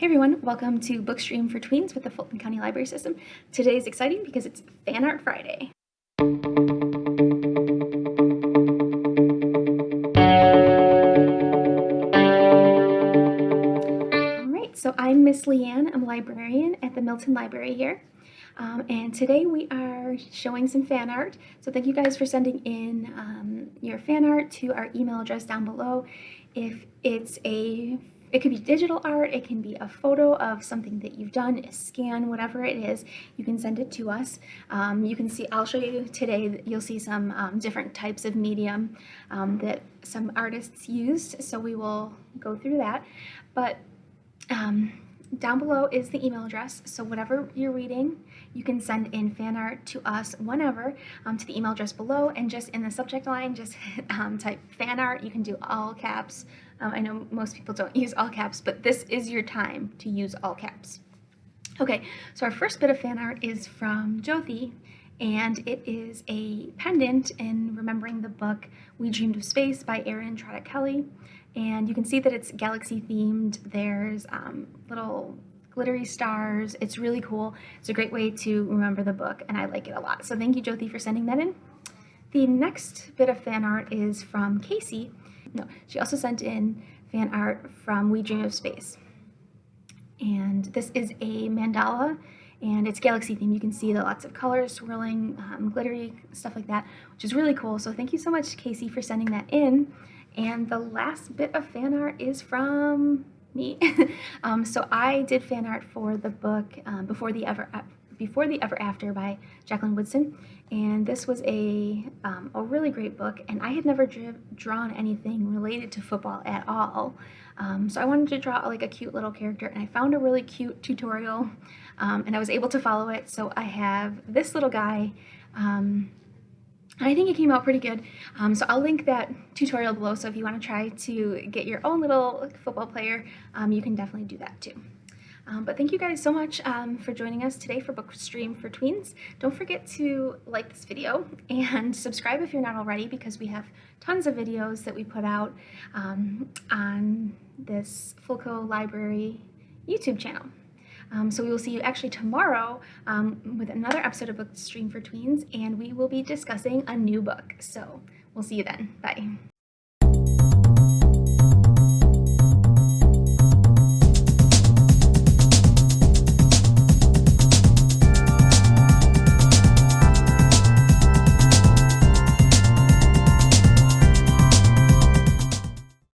Hey everyone, welcome to Bookstream for Tweens with the Fulton County Library System. Today is exciting because it's Fan Art Friday. Alright, so I'm Miss Leanne. I'm a librarian at the Milton Library here. And today we are showing some fan art. So thank you guys for sending in your fan art to our email address down below. If it could be digital art, it can be a photo of something that you've done, a scan, whatever it is, you can send it to us. You can see, I'll show you today, you'll see some different types of medium that some artists used, so we will go through that. But down below is the email address, so whatever you're reading, you can send in fan art to us whenever to the email address below, and just in the subject line, just type fan art. You can do all caps. I know most people don't use all caps, but this is your time to use all caps. Okay, so our first bit of fan art is from Jyoti, and it is a pendant in remembering the book We Dreamed of Space by Erin Traddock Kelly. And you can see that it's galaxy themed. There's little glittery stars. It's really cool. It's a great way to remember the book, and I like it a lot. So thank you, Jyoti, for sending that in. The next bit of fan art is from Casey. No, she also sent in fan art from We Dream of Space. And this is a mandala, and it's galaxy themed. You can see the lots of colors swirling, glittery, stuff like that, which is really cool. So thank you so much, Casey, for sending that in. And the last bit of fan art is from me. So I did fan art for the book Before the Ever After by Jacqueline Woodson, and this was a really great book, and I had never drawn anything related to football at all. So I wanted to draw like a cute little character, and I found a really cute tutorial, and I was able to follow it. So I have this little guy, and I think it came out pretty good. So I'll link that tutorial below, so if you want to try to get your own little football player, you can definitely do that too. But thank you guys so much for joining us today for Bookstream for Tweens. Don't forget to like this video and subscribe if you're not already, because we have tons of videos that we put out on this Fulco Library YouTube channel. So we will see you actually tomorrow with another episode of Bookstream for Tweens, and we will be discussing a new book. So we'll see you then. Bye.